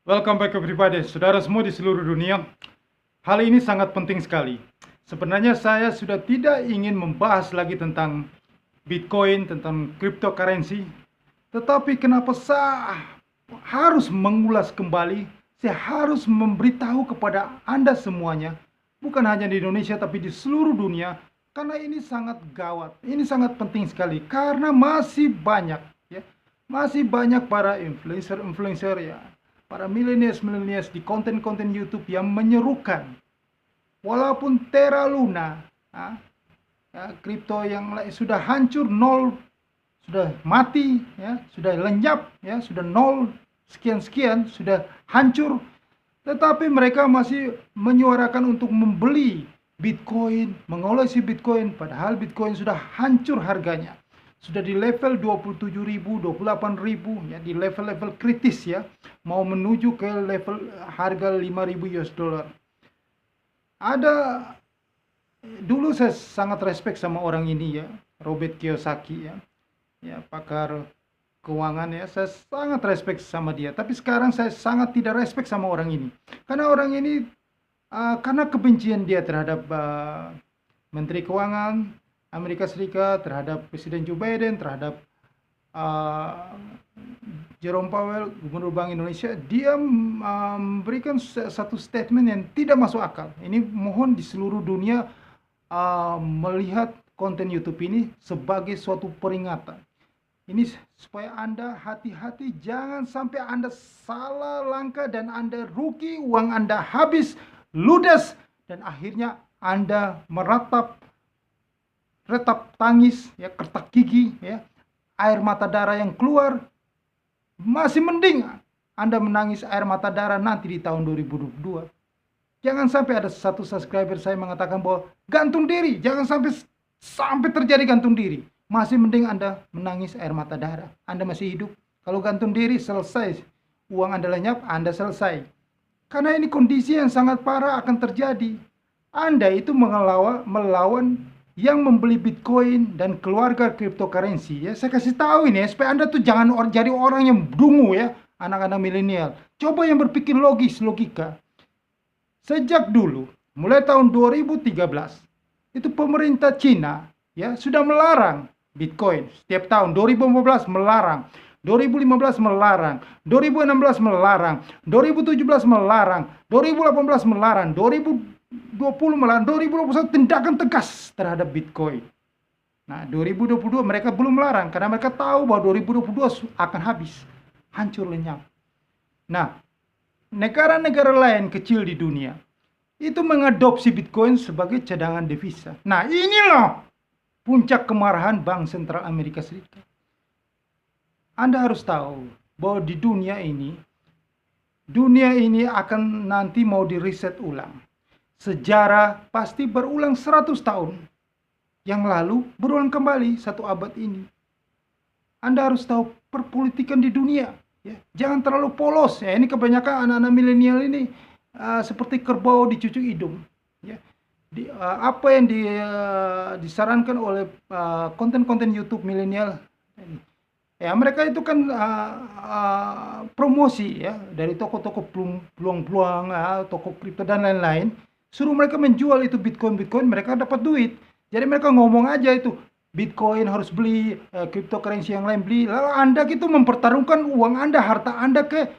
Welcome back everybody, saudara semua di seluruh dunia. Hal ini sangat penting sekali. Sebenarnya saya sudah tidak ingin membahas lagi tentang Bitcoin, tentang cryptocurrency. Tetapi kenapa saya harus mengulas kembali, saya harus memberitahu kepada Anda semuanya, bukan hanya di Indonesia tapi di seluruh dunia, karena ini sangat gawat, ini sangat penting sekali, karena masih banyak, ya, masih banyak para influencer ya, para millennials di konten-konten YouTube yang menyerukan, walaupun Terra Luna, kripto yang sudah hancur nol, sudah mati, ya, sudah lenyap, ya, sudah nol sekian-sekian, sudah hancur, tetapi mereka masih menyuarakan untuk membeli Bitcoin, mengoleksi Bitcoin, padahal Bitcoin sudah hancur harganya. Sudah di level 27.000, 28.000, ya, di level-level kritis, ya, mau menuju ke level harga 5.000 US dollar. Ada, dulu saya sangat respect sama orang ini, ya, Robert Kiyosaki, ya, pakar keuangan, ya, saya sangat respect sama dia. Tapi sekarang saya sangat tidak respect sama orang ini, karena orang ini karena kebencian dia terhadap Menteri Keuangan Amerika Serikat, terhadap Presiden Joe Biden, terhadap Jerome Powell, Gubernur Bank Indonesia, dia memberikan satu statement yang tidak masuk akal. Ini mohon di seluruh dunia melihat konten YouTube ini sebagai suatu peringatan. Ini supaya Anda hati-hati, jangan sampai Anda salah langkah dan Anda rugi, uang Anda habis, ludes, dan akhirnya Anda retap tangis, ya, kertak gigi, ya, air mata darah yang keluar. Masih mending Anda menangis air mata darah nanti di tahun 2022. Jangan sampai ada satu subscriber saya mengatakan bahwa gantung diri, jangan sampai terjadi gantung diri. Masih mending Anda menangis air mata darah. Anda masih hidup. Kalau gantung diri, selesai. Uang Anda lenyap, Anda selesai. Karena ini kondisi yang sangat parah akan terjadi. Anda itu melawan yang membeli Bitcoin dan keluarga cryptocurrency. Ya, saya kasih tahu ini ya, supaya Anda tuh jangan jadi orang yang dungu, ya, anak-anak milenial. Coba yang berpikir logis, logika. Sejak dulu, mulai tahun 2013, itu pemerintah Cina, ya, sudah melarang Bitcoin setiap tahun. 2015 melarang, 2015 melarang, 2016 melarang, 2017 melarang, 2018 melarang, 2020 melarang, 2021 tindakan tegas terhadap Bitcoin. Nah, 2022 mereka belum melarang karena mereka tahu bahwa 2022 akan habis, hancur lenyap. Nah, negara-negara lain kecil di dunia itu mengadopsi Bitcoin sebagai cadangan devisa. Nah, inilah puncak kemarahan Bank Sentral Amerika Serikat. Anda harus tahu bahwa di dunia ini akan nanti mau di-reset ulang. Sejarah pasti berulang 100 tahun. Yang lalu berulang kembali 1 abad ini. Anda harus tahu perpolitikan di dunia. Ya. Jangan terlalu polos. Ya. Ini kebanyakan anak-anak milenial ini seperti kerbau dicucuk hidung. Ya. Apa yang disarankan oleh konten-konten YouTube milenial, ya, mereka itu kan promosi, ya, dari toko-toko peluang-peluang, toko kripto dan lain-lain, suruh mereka menjual itu Bitcoin, mereka dapat duit. Jadi mereka ngomong aja itu Bitcoin harus beli, cryptocurrency yang lain beli, lalu Anda gitu mempertarungkan uang Anda, harta Anda ke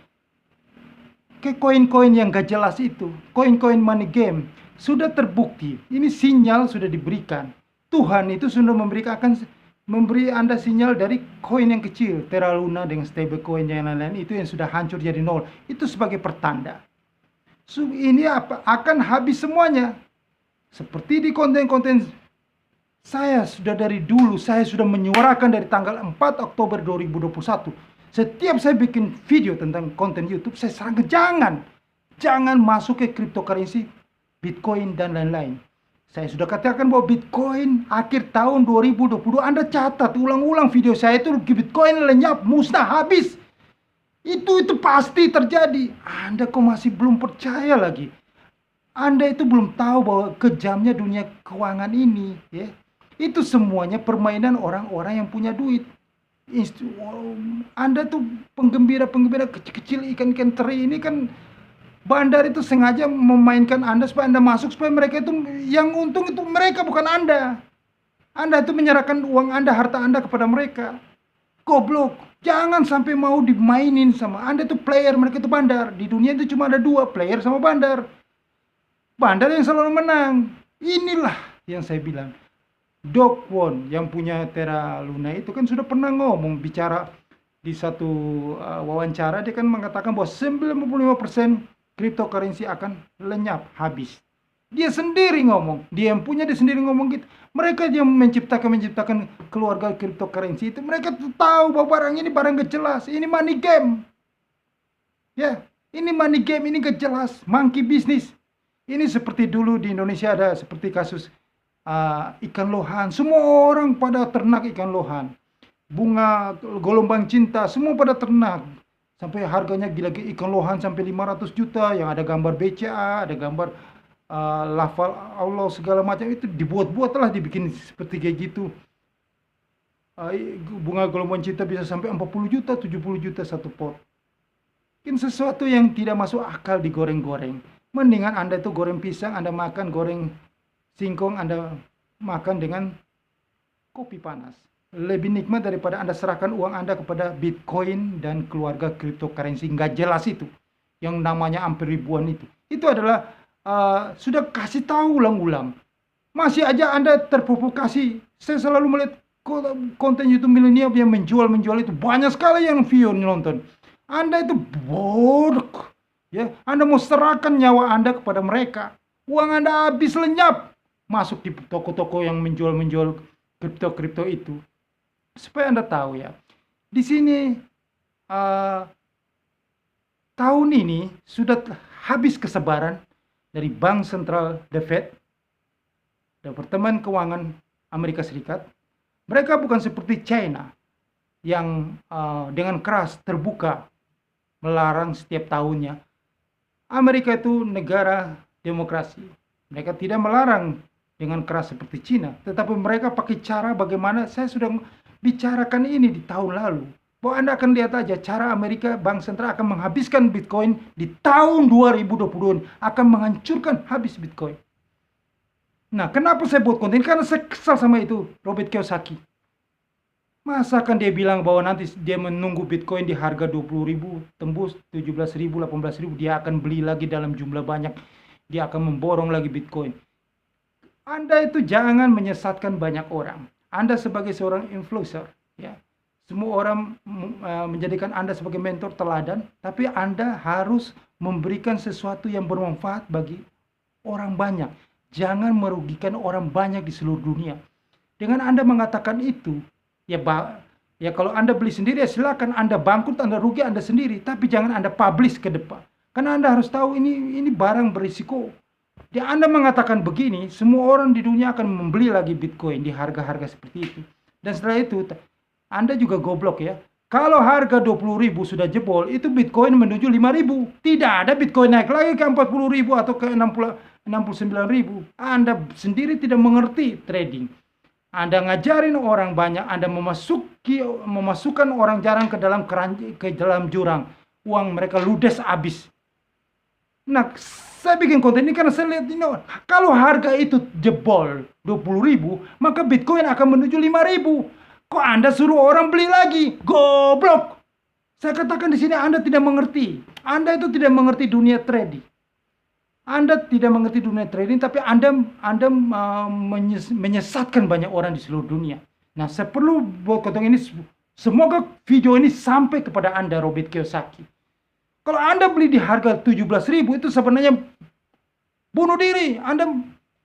koin-koin yang gak jelas itu, koin-koin money game. Sudah terbukti, ini sinyal sudah diberikan. Tuhan itu sudah memberi Anda sinyal dari koin yang kecil, Terra Luna dengan stable coin yang lain-lain, itu yang sudah hancur jadi nol. Itu sebagai pertanda. Ini akan habis semuanya. Seperti di konten-konten saya sudah dari dulu, saya sudah menyuarakan dari tanggal 4 Oktober 2021. Setiap saya bikin video tentang konten YouTube, saya sarankan jangan masuk ke cryptocurrency, Bitcoin dan lain-lain. Saya sudah katakan bahwa Bitcoin akhir tahun 2022, Anda catat ulang-ulang video saya itu, Bitcoin lenyap, musnah, habis. Itu pasti terjadi. Anda kok masih belum percaya lagi? Anda itu belum tahu bahwa kejamnya dunia keuangan ini, ya. Itu semuanya permainan orang-orang yang punya duit. Anda tuh penggembira-penggembira kecil-kecil ikan-ikan teri ini kan bandar itu sengaja memainkan Anda supaya Anda masuk, supaya mereka itu yang untung itu mereka, bukan Anda. Anda itu menyerahkan uang Anda, harta Anda kepada mereka. Goblok. Jangan sampai mau dimainin sama Anda itu player, mereka itu bandar. Di dunia itu cuma ada dua, player sama bandar. Bandar yang selalu menang. Inilah yang saya bilang. Doc Kwon yang punya Terra Luna itu kan sudah pernah ngomong, bicara di satu wawancara, dia kan mengatakan bahwa 95% cryptocurrency akan lenyap, habis. Dia sendiri ngomong, dia yang punya, dia sendiri ngomong gitu. Mereka yang menciptakan keluarga cryptocurrency itu, mereka tuh tahu bahwa barang ini barang gak jelas, ini money game. Ya, ini money game, ini gak jelas, monkey business. Ini seperti dulu di Indonesia ada seperti kasus ikan lohan. Semua orang pada ternak ikan lohan. Bunga gelombang cinta, semua pada ternak. Sampai harganya gila, ikan lohan sampai 500 juta, yang ada gambar BCA, ada gambar lafal Allah segala macam, itu dibuat-buat lah, dibikin seperti kayak gitu. Bunga gelombang cinta bisa sampai 40 juta, 70 juta satu pot. Mungkin sesuatu yang tidak masuk akal digoreng-goreng. Mendingan Anda itu goreng pisang, Anda makan, goreng singkong, Anda makan dengan kopi panas. Lebih nikmat daripada Anda serahkan uang Anda kepada Bitcoin dan keluarga cryptocurrency nggak jelas itu, yang namanya hampir ribuan itu. Itu adalah sudah kasih tahu ulang-ulang. Masih aja Anda terprovokasi. Saya selalu melihat konten YouTube milenial yang menjual itu, banyak sekali yang view nonton. Anda itu bodoh. Ya, Anda mau serahkan nyawa Anda kepada mereka. Uang Anda habis, lenyap. Masuk di toko-toko yang menjual kripto itu. Supaya Anda tahu ya. Di sini tahun ini sudah habis kesabaran dari Bank Sentral The Fed, Departemen Keuangan Amerika Serikat. Mereka bukan seperti China yang dengan keras terbuka melarang setiap tahunnya. Amerika itu negara demokrasi. Mereka tidak melarang dengan keras seperti Cina, tetapi mereka pakai cara bagaimana. Saya sudah bicarakan ini di tahun lalu, bahwa Anda akan lihat aja cara Amerika, Bank Sentral akan menghabiskan Bitcoin di tahun 2022, akan menghancurkan habis Bitcoin. Nah, kenapa saya buat konten? Karena saya kesal sama itu, Robert Kiyosaki. Masa kan dia bilang bahwa nanti dia menunggu Bitcoin di harga 20.000, tembus 17.000, 18.000, dia akan beli lagi dalam jumlah banyak. Dia akan memborong lagi Bitcoin. Anda itu jangan menyesatkan banyak orang. Anda sebagai seorang influencer, ya. Semua orang menjadikan Anda sebagai mentor teladan, tapi Anda harus memberikan sesuatu yang bermanfaat bagi orang banyak. Jangan merugikan orang banyak di seluruh dunia. Dengan Anda mengatakan itu, ya kalau Anda beli sendiri ya silakan, Anda bangkrut, Anda rugi Anda sendiri, tapi jangan Anda publish ke depan. Karena Anda harus tahu ini barang berisiko. Dia Anda mengatakan begini, semua orang di dunia akan membeli lagi Bitcoin di harga-harga seperti itu. Dan setelah itu Anda juga goblok ya. Kalau harga 20.000 sudah jebol, itu Bitcoin menuju 5.000. Tidak ada Bitcoin naik lagi ke 40.000 atau ke 69.000. Anda sendiri tidak mengerti trading. Anda ngajarin orang banyak, Anda memasukkan orang jarang ke dalam jurang. Uang mereka ludes habis. Nah, saya bikin konten ini karena saya lihat ini, kalau harga itu jebol 20.000, maka Bitcoin akan menuju 5.000. Kok Anda suruh orang beli lagi? Goblok. Saya katakan di sini Anda tidak mengerti. Anda itu tidak mengerti dunia trading. Anda tidak mengerti dunia trading, tapi Anda menyesatkan banyak orang di seluruh dunia. Nah, saya perlu buat konten ini, semoga video ini sampai kepada Anda, Robert Kiyosaki. Kalau Anda beli di harga 17.000, itu sebenarnya bunuh diri. Anda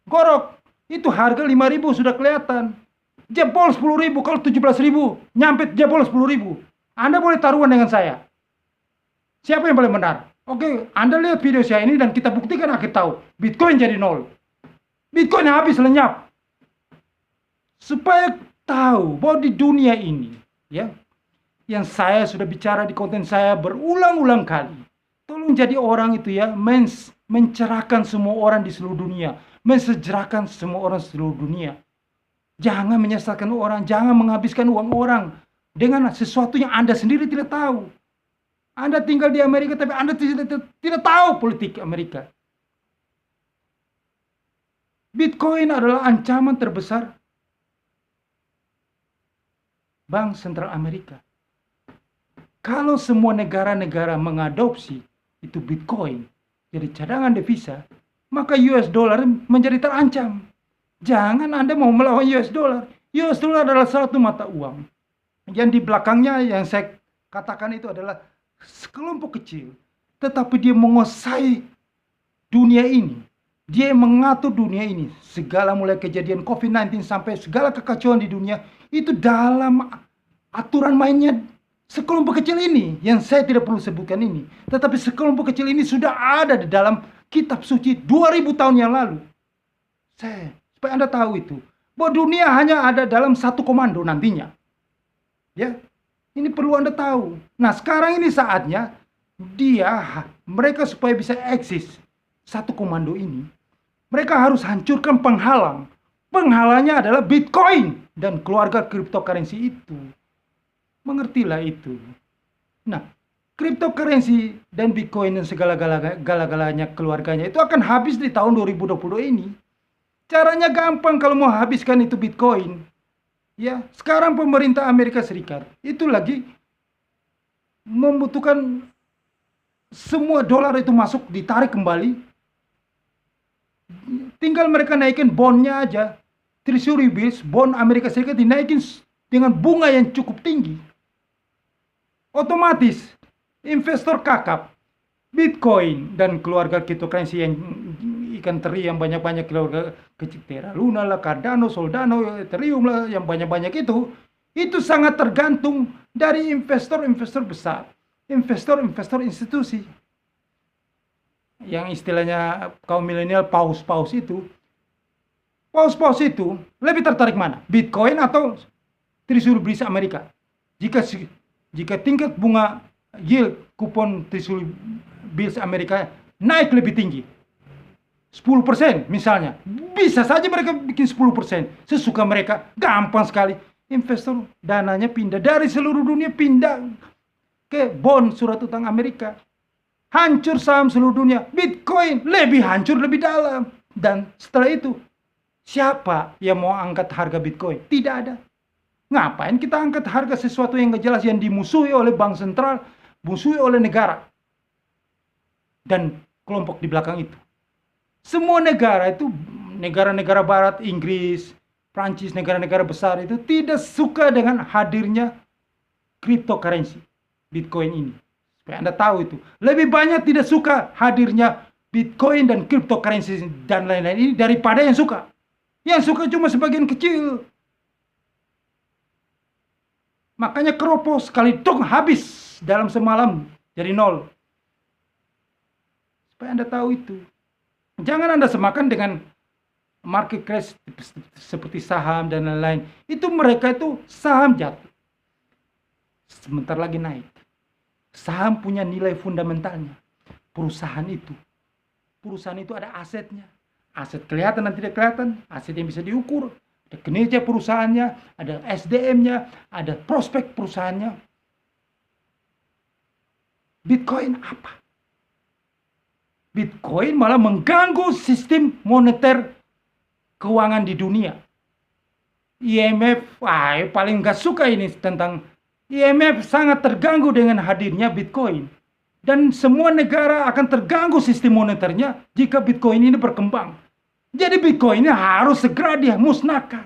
gorok. Itu harga 5.000 sudah kelihatan. Jebol 10.000, kalau 17.000, nyampe jebol 10.000. Anda boleh taruhan dengan saya. Siapa yang paling benar? Oke, Anda lihat video saya ini dan kita buktikan, akhir tahu. Bitcoin jadi nol. Bitcoin habis, lenyap. Supaya tahu bahwa di dunia ini, ya, yang saya sudah bicara di konten saya berulang-ulang kali. Tolong jadi orang itu ya, mencerahkan semua orang di seluruh dunia. Mensejarahkan semua orang di seluruh dunia. Jangan menyesatkan orang, jangan menghabiskan uang orang. dengan sesuatu yang Anda sendiri tidak tahu. Anda tinggal di Amerika tapi Anda tidak tahu politik Amerika. Bitcoin adalah ancaman terbesar Bank Sentral Amerika. Kalau semua negara-negara mengadopsi itu Bitcoin jadi cadangan devisa, maka US dollar menjadi terancam. Jangan Anda mau melawan US dollar. US dollar adalah satu mata uang. Yang di belakangnya yang saya katakan itu adalah sekelompok kecil, tetapi dia menguasai dunia ini. Dia mengatur dunia ini. Segala mulai kejadian COVID-19 sampai segala kekacauan di dunia, itu dalam aturan mainnya sekelompok kecil ini. Yang saya tidak perlu sebutkan ini. Tetapi sekelompok kecil ini sudah ada di dalam kitab suci 2000 tahun yang lalu. Supaya Anda tahu itu. Bahwa dunia hanya ada dalam satu komando nantinya. Ya, ini perlu Anda tahu. Nah, sekarang ini saatnya mereka supaya bisa eksis satu komando ini, mereka harus hancurkan penghalang. Penghalangnya adalah Bitcoin dan keluarga cryptocurrency itu. Mengertilah itu. Nah, cryptocurrency dan Bitcoin dan segala-galanya keluarganya itu akan habis di tahun 2020 ini. Caranya gampang kalau mau habiskan itu Bitcoin. Ya, sekarang pemerintah Amerika Serikat itu lagi membutuhkan semua dolar itu masuk, ditarik kembali. Tinggal mereka naikin bondnya aja. Treasury bills, bond Amerika Serikat dinaikin dengan bunga yang cukup tinggi. Otomatis investor kakap Bitcoin dan keluarga cryptocurrency yang ikan teri yang banyak-banyak, keluarga kecil Terra Luna lah, Cardano, Soldano, Ethereum lah, yang banyak-banyak itu sangat tergantung dari investor-investor besar, investor-investor institusi. Yang istilahnya kaum milenial paus-paus itu. Paus-paus itu lebih tertarik mana? Bitcoin atau Treasury bills Amerika? Jika tingkat bunga yield kupon Treasury bills Amerika naik lebih tinggi, 10% misalnya, bisa saja mereka bikin 10%. Sesuka mereka, gampang sekali. Investor dananya pindah dari seluruh dunia, pindah ke bond surat utang Amerika. Hancur saham seluruh dunia. Bitcoin lebih hancur, lebih dalam. Dan setelah itu, siapa yang mau angkat harga Bitcoin? Tidak ada. Ngapain kita angkat harga sesuatu yang gak jelas, yang dimusuhi oleh bank sentral, musuhi oleh negara dan kelompok di belakang itu. Semua negara itu, negara-negara barat, Inggris, Prancis, negara-negara besar itu tidak suka dengan hadirnya cryptocurrency, Bitcoin ini. Supaya Anda tahu itu. Lebih banyak tidak suka hadirnya Bitcoin dan cryptocurrency dan lain-lain ini daripada yang suka. Yang suka cuma sebagian kecil. Makanya keropos sekali dong habis dalam semalam jadi nol. Supaya Anda tahu itu. Jangan Anda semakan dengan market crash seperti saham dan lain-lain. Itu mereka itu saham jatuh, sebentar lagi naik. Saham punya nilai fundamentalnya. Perusahaan itu ada asetnya. Aset kelihatan dan tidak kelihatan. Aset yang bisa diukur. Ada kinerja perusahaannya, ada SDM-nya, ada prospek perusahaannya. Bitcoin apa? Bitcoin malah mengganggu sistem moneter keuangan di dunia. IMF, paling gak suka ini tentang IMF, sangat terganggu dengan hadirnya Bitcoin. Dan semua negara akan terganggu sistem moneternya jika Bitcoin ini berkembang. Jadi Bitcoin ini harus segera dimusnahkan.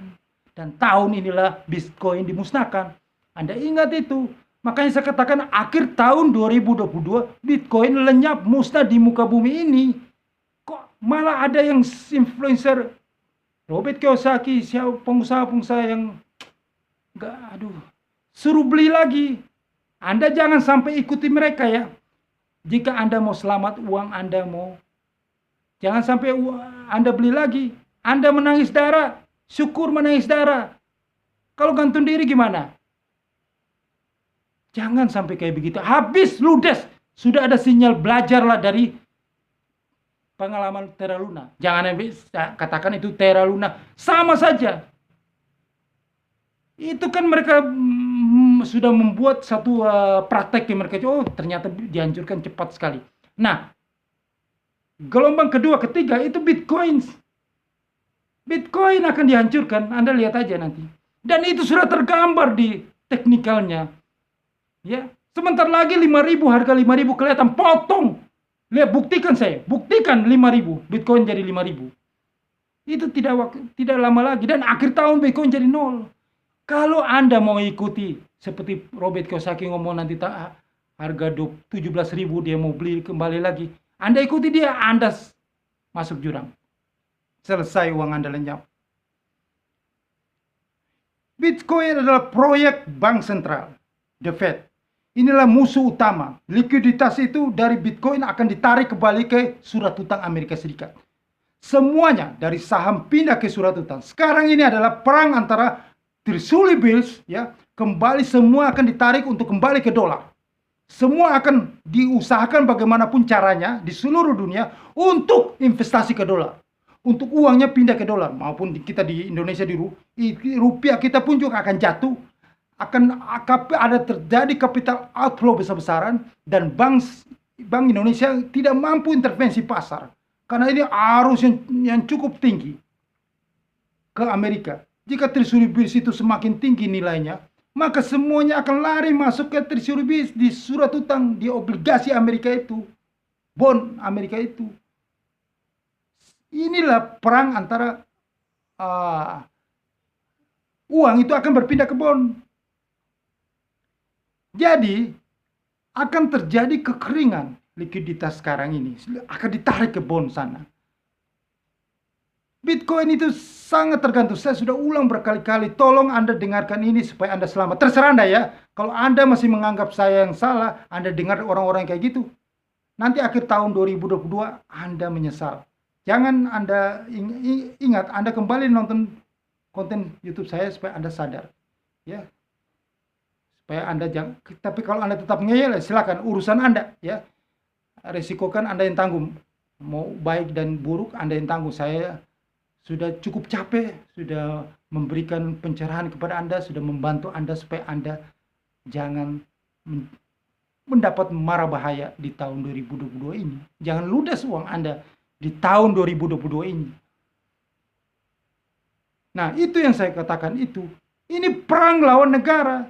Dan tahun inilah Bitcoin dimusnahkan. Anda ingat itu. Makanya saya katakan akhir tahun 2022 Bitcoin lenyap, musnah di muka bumi ini. Kok malah ada yang influencer Robert Kiyosaki, pengusaha-pengusaha yang suruh beli lagi. Anda jangan sampai ikuti mereka ya. Jika Anda mau selamat, uang Anda mau, jangan sampai Anda beli lagi. Anda menangis darah, syukur menangis darah. Kalau gantung diri gimana? Jangan sampai kayak begitu. Habis, ludes. Sudah ada sinyal, belajarlah dari pengalaman Terra Luna. Jangan katakan itu Terra Luna. Sama saja. Itu kan mereka sudah membuat satu praktek yang mereka, oh ternyata dihancurkan cepat sekali. Nah, gelombang kedua, ketiga itu Bitcoin. Bitcoin akan dihancurkan, Anda lihat aja nanti. Dan itu sudah tergambar di teknikalnya. Ya, sebentar lagi 5.000, harga 5.000 kelihatan potong. Lihat, buktikan saya, buktikan 5.000, Bitcoin jadi 5.000. Itu tidak lama lagi, dan akhir tahun Bitcoin jadi 0. Kalau Anda mau ikuti seperti Robert Kiyosaki ngomong nanti harga 17.000 dia mau beli kembali lagi, Anda ikuti dia, Anda masuk jurang. Selesai uang Anda lenyap. Bitcoin adalah proyek bank sentral, the Fed. Inilah musuh utama. Likuiditas itu dari Bitcoin akan ditarik kembali ke surat utang Amerika Serikat. Semuanya dari saham pindah ke surat utang. Sekarang ini adalah perang antara Treasury bills, ya, kembali semua akan ditarik untuk kembali ke dolar. Semua akan diusahakan bagaimanapun caranya di seluruh dunia untuk investasi ke dolar. Untuk uangnya pindah ke dolar, maupun kita di Indonesia di rupiah kita pun juga akan jatuh. Akan ada terjadi capital outflow besar-besaran, dan Bank Indonesia tidak mampu intervensi pasar. Karena ini arus yang cukup tinggi ke Amerika. Jika Treasury bills itu semakin tinggi nilainya, maka semuanya akan lari masuk ke Treasury bills, di surat utang, di obligasi Amerika itu, bond Amerika itu. Inilah perang antara uang itu akan berpindah ke bond. Jadi akan terjadi kekeringan likuiditas sekarang ini, akan ditarik ke bond sana. Bitcoin itu sangat tergantung. Saya sudah ulang berkali-kali. Tolong Anda dengarkan ini supaya Anda selamat. Terserah Anda ya. Kalau Anda masih menganggap saya yang salah, Anda dengar orang-orang kayak gitu, nanti akhir tahun 2022 Anda menyesal. Jangan Anda ingat, Anda kembali nonton konten YouTube saya supaya Anda sadar. Ya. Supaya Anda jangan, tapi kalau Anda tetap ngeyel, silakan, urusan Anda ya. Resikokan Anda yang tanggung. Mau baik dan buruk Anda yang tanggung. Saya sudah cukup capek, sudah memberikan pencerahan kepada Anda, sudah membantu Anda supaya Anda jangan mendapat mara bahaya di tahun 2022 ini. Jangan ludes uang Anda di tahun 2022 ini. Nah, itu yang saya katakan itu. Ini perang lawan negara.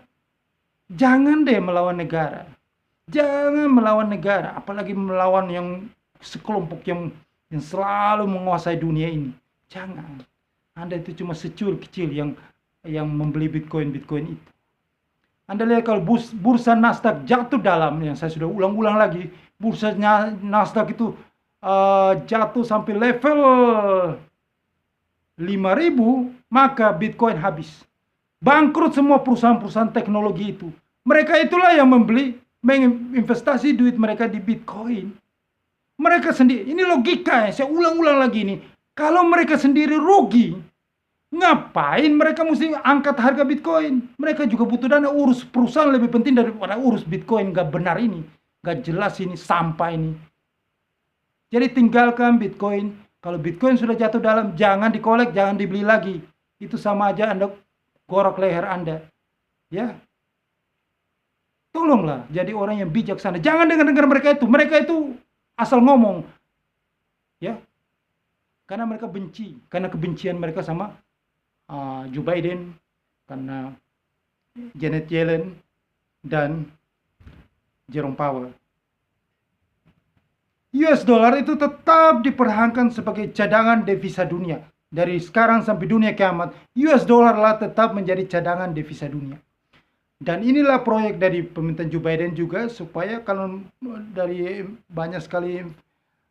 Jangan deh melawan negara. Jangan melawan negara, apalagi melawan yang sekelompok yang selalu menguasai dunia ini. Jangan. Anda itu cuma secur kecil yang membeli Bitcoin itu. Anda lihat kalau bursa Nasdaq jatuh dalam, yang saya sudah ulang-ulang lagi, bursa Nasdaq itu jatuh sampai level 5.000, maka Bitcoin habis. Bangkrut semua perusahaan-perusahaan teknologi itu. Mereka itulah yang menginvestasi duit mereka di Bitcoin. Mereka sendiri, ini logika ya, saya ulang-ulang lagi ini. Kalau mereka sendiri rugi, ngapain mereka mesti angkat harga Bitcoin? Mereka juga butuh dana, urus perusahaan lebih penting daripada urus Bitcoin. Gak benar ini, gak jelas ini, sampah ini. Jadi tinggalkan Bitcoin. Kalau Bitcoin sudah jatuh dalam, jangan dikolek, jangan dibeli lagi. Itu sama aja Anda gorok leher Anda. Ya, tolonglah jadi orang yang bijaksana. Jangan dengar mereka itu. Mereka itu asal ngomong. Ya, karena mereka benci, karena kebencian mereka sama Joe Biden, karena Janet Yellen dan Jerome Powell. US dollar itu tetap dipertahankan sebagai cadangan devisa dunia. Dari sekarang sampai dunia kiamat, US dollar lah tetap menjadi cadangan devisa dunia. Dan inilah proyek dari pemerintahan Joe Biden juga, supaya kalau dari banyak sekali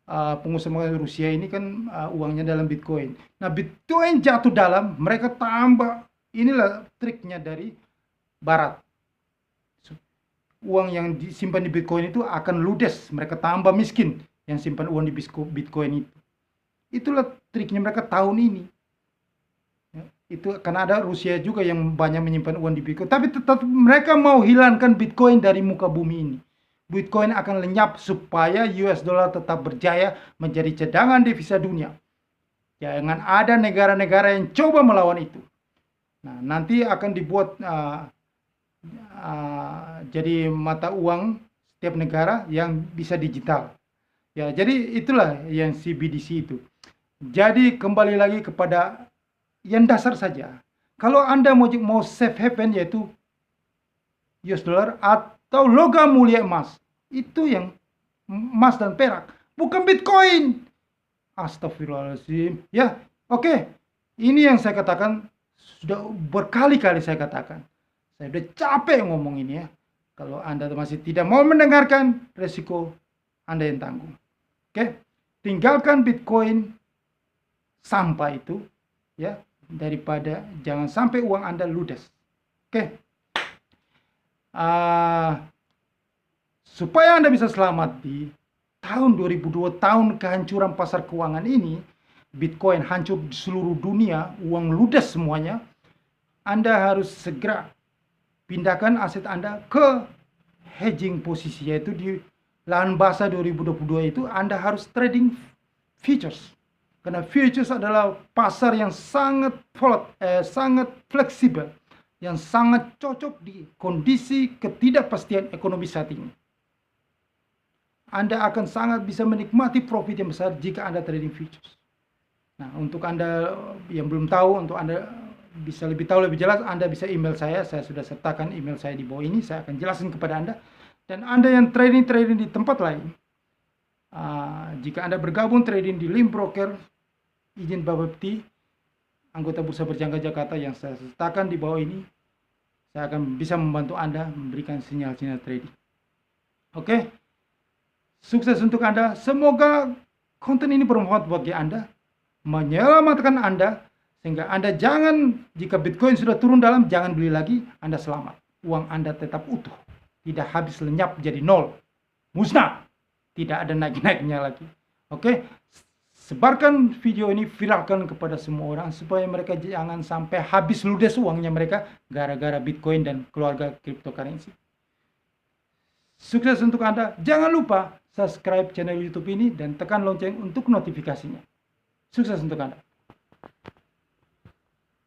pengusaha Rusia ini kan uangnya dalam Bitcoin. Nah, Bitcoin jatuh dalam, mereka tambah. Inilah triknya dari Barat. Uang yang disimpan di Bitcoin itu akan ludes, mereka tambah miskin yang simpan uang di Bitcoin itu. Itulah triknya mereka tahun ini. Itu karena ada Rusia juga yang banyak menyimpan uang di Bitcoin, tapi tetap mereka mau hilangkan Bitcoin dari muka bumi ini. Bitcoin akan lenyap supaya US dollar tetap berjaya menjadi cadangan devisa dunia. Jangan ada negara-negara yang coba melawan itu. Nah, nanti akan dibuat jadi mata uang setiap negara yang bisa digital. Ya, jadi itulah yang CBDC itu. Jadi kembali lagi kepada yang dasar saja. Kalau Anda mau safe haven yaitu US dollar atau logam mulia emas, itu yang emas dan perak, bukan Bitcoin. Astagfirullahaladzim. Ya, oke. Ini yang saya katakan, sudah berkali-kali saya katakan. Saya udah capek ngomong ini ya. Kalau Anda masih tidak mau mendengarkan, resiko Anda yang tanggung. Oke, tinggalkan Bitcoin sampah itu, ya, daripada jangan sampai uang Anda ludes. Oke, supaya Anda bisa selamat di tahun 2002, tahun kehancuran pasar keuangan ini, Bitcoin hancur di seluruh dunia, uang ludes semuanya, Anda harus segera pindahkan aset Anda ke hedging posisi, yaitu di lahan basah 2022 itu Anda harus trading futures. Karena futures adalah pasar yang sangat fleksibel, yang sangat cocok di kondisi ketidakpastian ekonomi saat ini. Anda akan sangat bisa menikmati profit yang besar jika Anda trading futures. Nah, untuk Anda yang belum tahu, untuk Anda bisa lebih tahu lebih jelas, Anda bisa email saya sudah sertakan email saya di bawah ini, saya akan jelasin kepada Anda. Dan Anda yang trading di tempat lain, jika Anda bergabung trading di Lim Broker, izin Bapepti, anggota Bursa Berjangka Jakarta yang saya sertakan di bawah ini, saya akan bisa membantu Anda memberikan sinyal-sinyal trading. Oke, sukses untuk Anda. Semoga konten ini bermanfaat bagi Anda, menyelamatkan Anda, sehingga Anda jangan, jika Bitcoin sudah turun dalam, jangan beli lagi, Anda selamat. Uang Anda tetap utuh, tidak habis lenyap jadi nol, musnah, tidak ada naik-naiknya lagi. Oke, sebarkan video ini, viralkan kepada semua orang, supaya mereka jangan sampai habis ludes uangnya mereka, gara-gara Bitcoin dan keluarga cryptocurrency. Sukses untuk Anda, jangan lupa subscribe channel YouTube ini, dan tekan lonceng untuk notifikasinya. Sukses untuk Anda.